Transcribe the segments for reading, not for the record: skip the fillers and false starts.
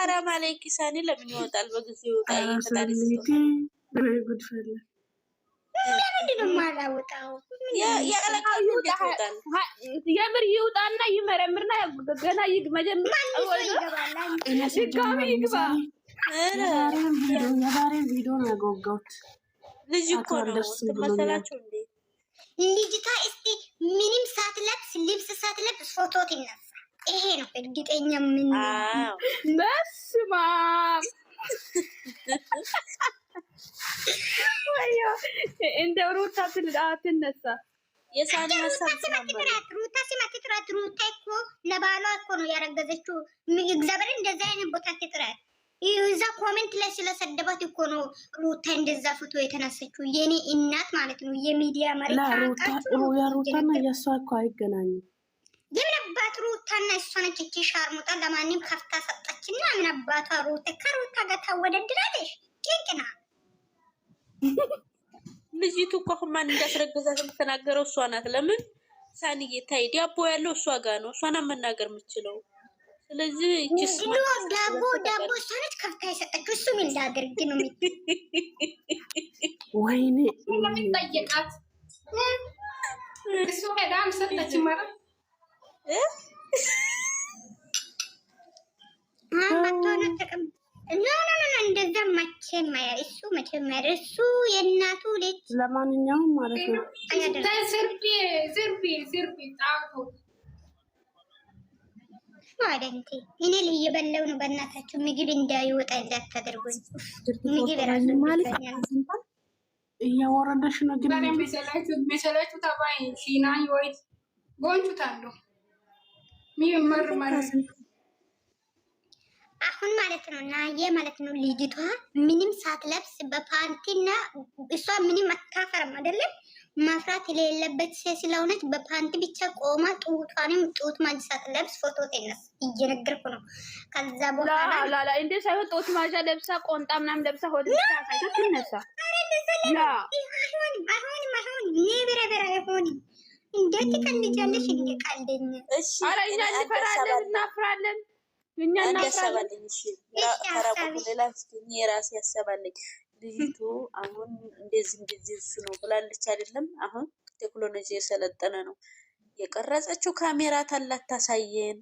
ሐራም አለይኪ ሳኒ ለምን ይወጣል? በጊዜው ይወጣ ይፈታል። ጉድፈላ ምንድነው ማላወጣው? የምር ይውጣና ይመረምርና ገና መጀመር ድጋሚ ይግባ። የዛሬን ቪዲዮ ነው ያጓጓሁት። ልጅ እኮ ነው መሰላችሁ እንዴ? ልጅቷ እስቲ ምንም ሳትለብስ ልብስ ሳትለብስ ፎቶ ትነሳ። ይሄ ነው እርግጠኛ ምን በስማ ወያ እንደ ሩታ ትነሳ የሳኒ ሀሳብ ሩታ ሲማትጥራት ሩታ እኮ ለባሏ እኮ ነው ያረገዘችው። እግዚአብሔር እንደዛ አይነት ቦታ ትጥራት እዛ ኮሜንት ላይ ስለሰደባት እኮ ነው ሩታ እንደዛ ፎቶ የተነሳችው። የኔ እናት ማለት ነው የሚዲያ መሪ ሩታና የእሷ እኮ አይገናኙም። የምንባት ሩታና እሷ ነች። እቺ ሻርሙጣ ለማንም ከፍታ ሰጣችና ምን አባቷ ሩታ ከሩታ ጋር ታወዳድራለሽ? ጭንቅና ልጅቱ እኮ ማን እንዳስረገዛት የምትናገረው እሷ ናት። ለምን ሳኒዬ ታይ ዳቦ ያለው እሷ ጋር ነው። እሷን መናገር የምትችለው። ስለዚህ ዳቦ እሷ ነች ከፍታ የሰጠችው። እሱ ምን ላድርግ ነው ወይኔ ጠየቃት። እሱ ሄዳም ሰጠች ማለት እንደዛ መቼም እሱ የእናቱ ልጅ ለማንኛውም ማለት ነው ዝርቢ ጣቶ ማደንቴ እኔ እየበላሁ ነው። በእናታችሁ ምግብ እንዳይወጣ እንዳታደርጉኝ። ምግብ ራሱ ማለት እያወረደሽ ነው ግን መሰላችሁ ተባይ ሺናኝ ወይ ጎንቹታሉ ሚመር ማለት አሁን ማለት ነው ናየ ማለት ነው። ልጅቷ ምንም ሳትለብስ በፓንቲና እሷ ምንም አታፈርም አይደለም። ማፍራት የሌለበት ሴት ስለሆነች በፓንቲ ብቻ ቆማ ጡቷንም ጡት ማጅ ሳትለብስ ፎቶ ተነስ እየነገርኩ ነው። ከዛ በኋላ ላላ እንዴ ሳይሆን ጡት ማጃ ለብሳ ቆንጣ ምናምን ለብሳ ሆድ ብቻ ሳይሆን ትነሳ አሁን ነብረበራ ይሆን እንዴት ትቀልጃለሽ? እንደ ቀልደኛ እሺ አረ እኛ እንፈራለን እናፍራለን። እኛ እናፍራለን። እሺ ተራቁ ሌላ እስኪ ራስ ያሰባለኝ ልጅቱ አሁን እንደዚህ እሱ ነው ብላለች አይደለም። አሁን ቴክኖሎጂ የሰለጠነ ነው። የቀረጸችው ካሜራ ታላት ታሳየን፣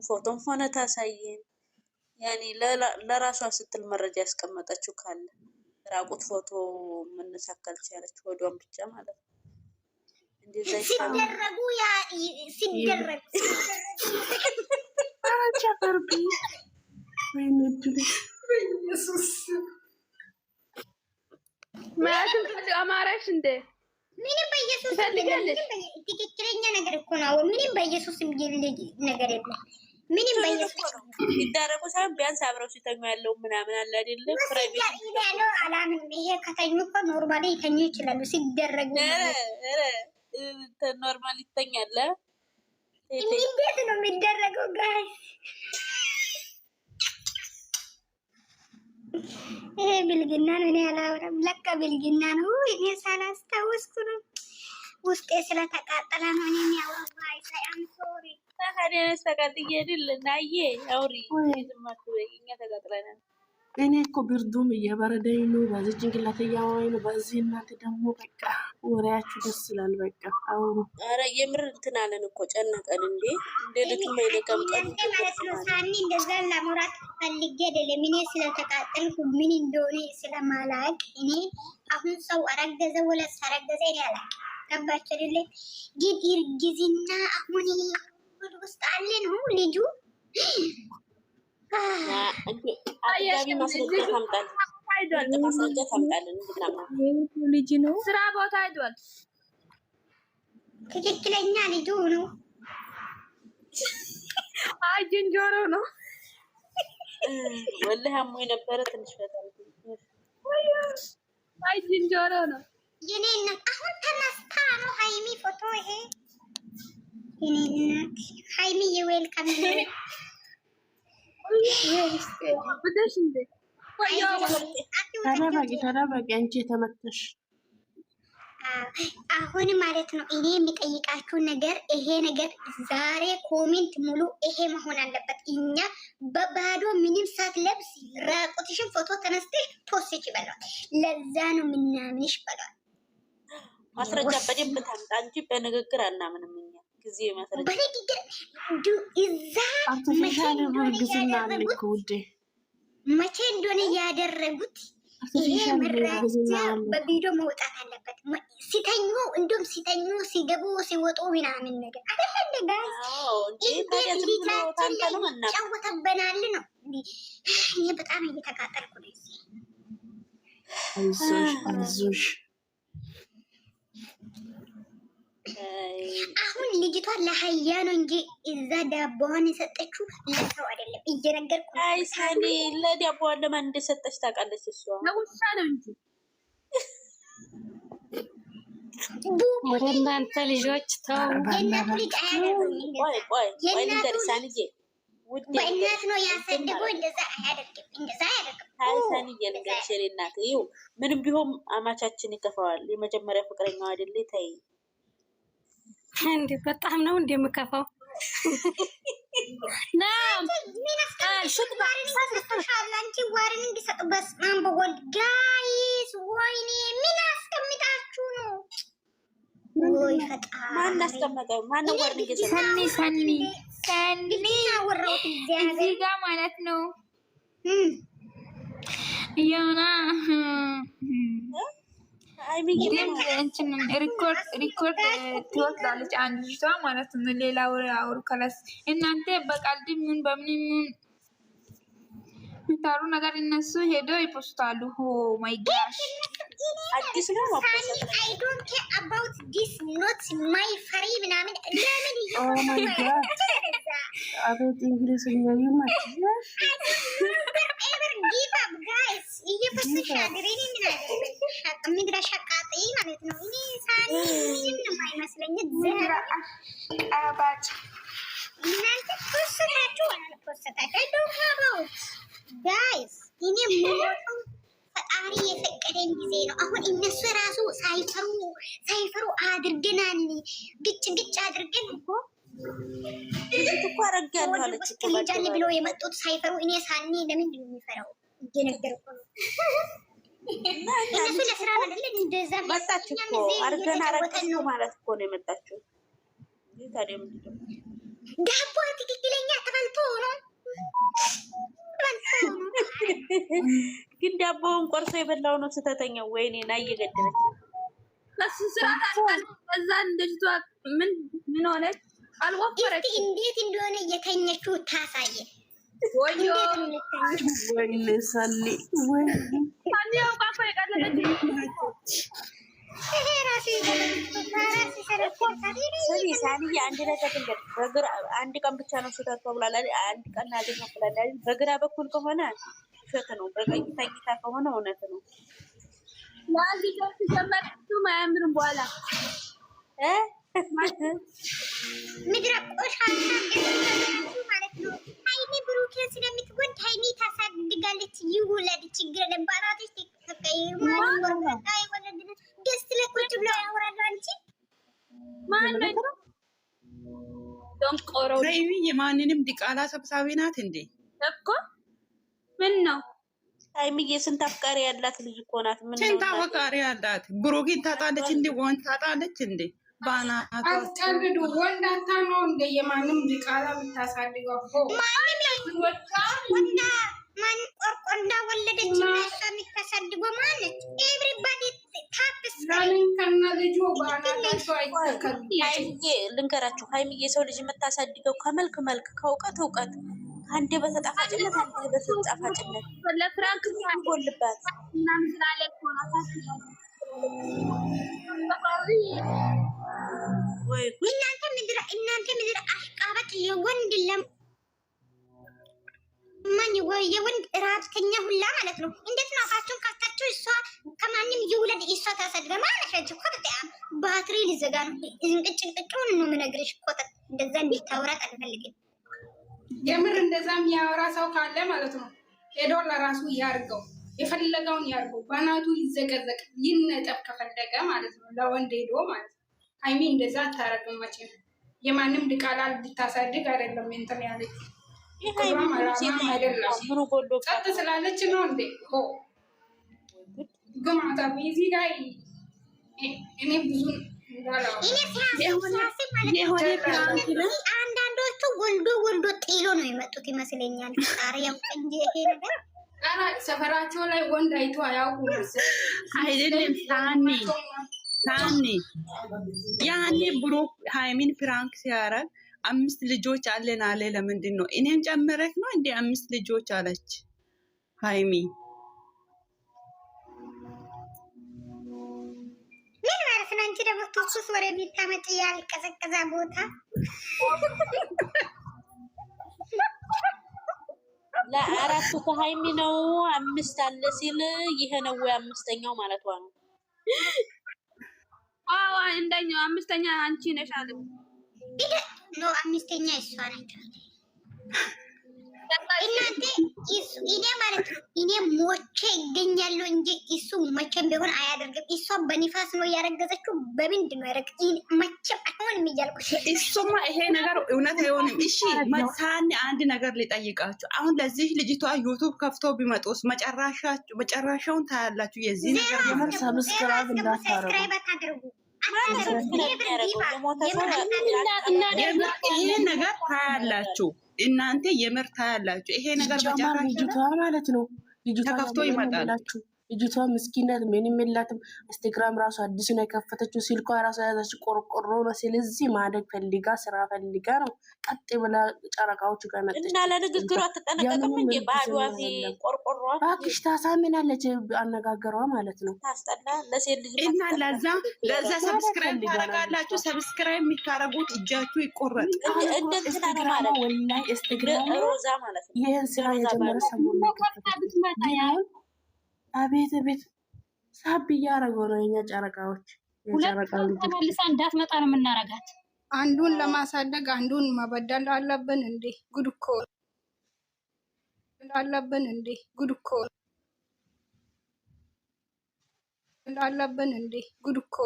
ፎቶም ሆነ ታሳየን። ያኔ ለራሷ ስትል መረጃ ያስቀመጠችው ካለ ራቁት ፎቶ መነሳከል ቻለች ወዷን ብቻ ማለት ነው። እንደዛ ሲደረጉ ሲደረጉ አቻፈርቢ ወይኔ ኢየሱስ ማለትም አማራሽ እንደ ምንም በኢየሱስ ትክክለኛ ነገር እኮ ነው። ምንም በኢየሱስ ነገር የለም። ምንም በኢየሱስ ይዳረቁ ሳይሆን ቢያንስ አብረው ሲተኙ ያለው ምናምን አለ አይደለ? ፕራይቬት ያለው አላምን። ይሄ ከተኙ እኮ ኖርማሊ ይተኙ ይችላሉ። ሲደረጉ ኖርማሊ ይተኛል። እንዴት ነው የሚደረገው ጋይስ? ይሄ ብልግና ነው። እኔ አላወራም። ለካ ብልግና ነው። እኔ ሳላስታውስኩ ነው። ውስጤ ስለተቃጠለ ነው። እኔ የሚያወራው ጋይስ አም ሶሪ። ታዲያስ ተቃጥዬ አይደል? ናዬ አውሪ ዝም አትበይ። እኛ ተቃጥለናል። እኔ እኮ ብርዱም እየበረደኝ ነው። በዚህ ጭንቅላት እያወራኝ ነው። በዚህ እናት ደግሞ በቃ ወሬያችሁ ደስ ይላል። በቃ አውሩ። ኧረ የምር እንትን አለን እኮ ጨነቀን እንዴ! እንደ ልቱም አይነቀም ቀን ማለት ነው። ሳኒ እንደዛ ለማውራት ፈልጌ አይደለም። እኔ ስለተቃጠልኩ ምን እንደሆነ ስለማላቅ እኔ አሁን ሰው አረገዘ ወለ ሳረገዘ እኔ አላቅ ገባችሁ አይደለ? ግን እርግዝና አሁን ውስጥ አለ ነው ልጁ ልጅ ነው ስራ ቦታ ሄዷል። ትክክለኛ ልጁ ነው። አይ ዝንጀሮ ነው። ወላሂ አሞኝ ነበረ ትንሽ ፈታል። አይ ዝንጀሮ ነው። የኔ እናት አሁን ተነስታ ነው ሃይሚ ፎቶ ይሄ የኔ እናት ሃይሚ የዌልካም ተደበቂ አንቺ የተመተሽ አሁን ማለት ነው እኔ የሚጠይቃችሁ ነገር ይሄ ነገር ዛሬ ኮሜንት ሙሉ ይሄ መሆን አለበት። እኛ በባዶ ምንም ሳትለብስ ራቁትሽን ፎቶ ተነስተሽ ፖስት ይበላል። ለዛ ነው ምናምንሽ በሏል። ማስረጃ በደንብ ታምጣ እንጂ በንግግር አናምንም እኛ። ጊዜ ማስረጃ በንግግር እዛ መቼ እንደሆነ ያደረጉት ይሄ መረጃ በቪዲዮ መውጣት አለበት። ሲተኙ እንዲሁም ሲተኙ ሲገቡ ሲወጡ ምናምን ነገር ጫወተበናል ነው። እኔ በጣም እየተቃጠልኩ ነው። አይዞሽ አሁን ልጅቷ ለሀያ ነው እንጂ እዛ ዳቦዋን የሰጠችው ለሰው አይደለም። እየነገርኩ አይ ሳኒ ለዳቦዋን ለማን እንደሰጠች ታውቃለች? እሷ ለውሻ ነው እንጂ ወደ እናንተ ልጆች ተው። የእናቱ ልጅ አያደርግም። ቆይ ልንገርሽ ሳኒዬ፣ በእናት ነው ያሰደገው። እንደዛ አያደርግም፣ እንደዛ አያደርግም። አይ ሳኒዬ ልንገርሽ የእኔ እናት፣ ይኸው ምንም ቢሆን አማቻችን ይከፋዋል። የመጀመሪያ ፍቅረኛው አይደለ? ተይ እንዴ በጣም ነው እንደምከፋው። ማን አስቀመጠው? ማነው ወርድ እየሰጠ? ሰኒ እዚህ ጋ ማለት ነው ያና ሪኮርድ ትወስዳለች አንድ ልጅቷ ማለት ነው። ሌላ ወሬ አውሩ ከላስ እናንተ በቀልድ ምን በምን ምታሩ ነገር እነሱ ሄደው ይፖስታሉ። ኦ ማይ ጋሽ አዲስ ነው ማለት I don't care about this not my free ምናምን ለምን ኦ ማይ ጋድ አቤት እንግሊዝኛ ይማችላል። ever give up guys እየፈሰሻ ድሬኔ ምን አደረገ ምድራ ሸቃጤ ማለት ነው። እኔ ሳኒ ምንም አይመስለኝ ዘራ አባጭ እናንተ ፖስታችሁ አልፖስታችሁ I don't care about guys እኔ ሞተው ፈጣሪ የፈቀደኝ ጊዜ ነው። አሁን እነሱ ራሱ ሳይፈሩ አድርገናል። ግጭ አድርገን እኮ አረጋለሁ አለች እኮ ልጃን ብሎ የመጡት ሳይፈሩ እኔ ሳኒ ለምንድን ነው የሚፈራው? እየነገርኩ ነው። እነሱ ለስራ አይደለ እንደዛ መጣችሁ እኮ አርገን አረጋችሁ ማለት እኮ ነው የመጣችሁ። ታዲያ ምንድነው ዳቦ ትክክለኛ ተበልቶ ነው ግን ዳቦውን ቆርሶ የበላው ነው ስተተኛው። ወይኔ ና እየገደለች ለሱ ስራ ከዛ እንደጅቷ ምን ሆነች? አልወፈረች። እንዴት እንደሆነ የተኘችው ታሳየ። ወይኔ ሰሊ ወይ ታዲያው ባፈ የቀለለች ይሄ ራሱ ሳኒ አንድ ነገር እንግዲህ አንድ ቀን ብቻ ነው ስህተት ብላለች። አንድ ቀን አገኘው ብላለች። በግራ በኩል ከሆነ ውሸት ነው፣ በቀኝ ተኝታ ከሆነ እውነት ነው። ያዚ ተሰማቱ ማያምሩም በኋላ ምድረ ቆሻሻ ማለት ነው። ሃይሚ ብሩኬን ስለምትወድ ሃይሚ ታሳድጋለች። ይውለድ ችግር ለባራትሽ ተቀይሩ ማለት ነው። ገስት ለቁጭ ብሎ ያወራሉ። አንቺ ማን ነው ቆሮ ሃይሚ የማንንም ዲቃላ ሰብሳቢ ናት እንዴ? እኮ ምን ነው ሃይሚዬ ስንት አፍቃሪ ያላት ልጅ እኮ ናት። ምን ነው ስንት አፍቃሪ ያላት? ብሩኪን ታጣለች እንዴ? ወንድ ታጣለች እንዴ? ባናቷ አስቀልዱ። ወንድ አታ ነው እንደ የማንም ዲቃላ የምታሳድገው እኮ ማን ቆርቆንዳ ወለደች እና እሷ የምታሳድገው ማነች? ኤቭሪባዲ ታፕስ ከና ልጁ ባናታቸው አይተከሉ። ሃይሚዬ ልንገራችሁ፣ ሃይሚዬ ሰው ልጅ የምታሳድገው ከመልክ መልክ፣ ከእውቀት እውቀት፣ አንዴ በተጣፋጭነት አንዴ በተጣፋጭነት ለፍራንክ ጎልባት እና ምሳሌ ኮናታ ወይ እናንተ ምድር አሽቃባጭ የወንድ ለማኝ ወይ የወንድ ራብተኛ ሁላ ማለት ነው። እንዴት ነው አፋችሁን ካታችሁ? እሷ ከማንም ይውለድ እሷ ታሳድጋ ማለት ነው። በጣም ባትሪ ሊዘጋ ነው። እንቅጭቅጭውን ነው የምነግርሽ እኮ እንደዛ እንዲታወራ አልፈልግም። የምር እንደዛ የሚያወራ ሰው ካለ ማለት ነው ሄዶ ለራሱ ያርገው። የፈለገውን ያርጉ። ባናቱ ይዘቀዘቅ ይነጠፍ ከፈለገ ማለት ነው። ለወንድ ሄዶ ማለት ነው። ሀይሚ እንደዛ አታረግም መቼም። የማንም ድቃላ ልታሳድግ አይደለም እንትን ያለች ክብሯም አላማም አይደለም። ጸጥ ስላለች ነው እንዴ? ግማታ እዚህ ላይ እኔ ብዙ አንዳንዶቹ ወልዶ ጤሎ ነው የመጡት ይመስለኛል። ጣሪያው እንጂ ይሄ ነገር ሰፈራቸው ላይ ወንድ አይቶ አያውቁም አይደለም። ታኒ ያኔ ብሩክ ሃይሚን ፕራንክ ሲያረግ 5 ልጆች አለን አለ። ለምንድን ነው እኔን ጨምረክ ነው እንዴ 5 ልጆች አለች ሃይሚ? ምን ማለት ነው? አንቺ ደግሞ ትኩስ ወሬ የሚታመጪ ያልቀዘቀዘ ቦታ ለአራቱ ከሃይሚ ነው 5 አለ ሲል ይሄ ነው ወይ 5ኛው ማለቷ ነው? አዎ እንደኛው 5ኛ አንቺ ነሽ አለ ነው 5ኛ እሷ ነች። እናንተ እኔ ማለት ነው እኔ ሞቼ ይገኛሉ እንጂ እሱ መቼም ቢሆን አያደርግም። እሷ በኒፋስ ነው ያረገዘችው። በምንድን ነው ያረግ? መቼም አይሆንም እያልኩሽ እሱማ ይሄ ነገር እውነት አይሆንም። እሺ መሳኔ አንድ ነገር ሊጠይቃችሁ። አሁን ለዚህ ልጅቷ ዩቱብ ከፍቶ ቢመጡስ መጨረሻውን ታያላችሁ። የዚህ ነገር ሰብስክራይብ እንዳታረጉ ይሄ ነገር ታያላችሁ እናንተ የምር ታያላችሁ። ይሄ ነገር በጨራሽ ልጅቷ ማለት ነው ልጅቷ ተከፍቶ ይመጣል። ልጅቷ ምስኪነት ምንም የላትም። ኢንስታግራም ራሱ አዲስ ነው የከፈተችው። ስልኳ ራሱ ያዛች ቆርቆሮ ነው። ስለዚህ ማደግ ፈልጋ ስራ ፈልጋ ነው ቀጥ ብላ ጨረቃዎች ጋር መጣች እና ለንግግሯ ተጠነቀቀም እንዴ ባዷፊ ቆርቆሮ ባክሽ ታሳምናለች። አነጋገሯ ማለት ነው ታስጠላ። ለሴት ልጅ እና ለዛ ሰብስክራይብ ታረጋላችሁ። ሰብስክራይብ የሚታረጉት እጃችሁ ይቆረጥ። እንደዚህ ነው ማለት ወላሂ ኢንስታግራም ሮዛ ማለት ነው። ይሄን ስራ የጀመረ ሰሞኑን ነው። አቤት አቤት ሳብ እያደረገው ነው። የኛ ጨረቃዎች ተመልሳ እንዳትመጣ ነው የምናረጋት። አንዱን ለማሳደግ አንዱን መበደል አለብን እንዴ? ጉድ እኮ አለብን እንዴ? ጉድ እኮ አለብን እንዴ? ጉድ እኮ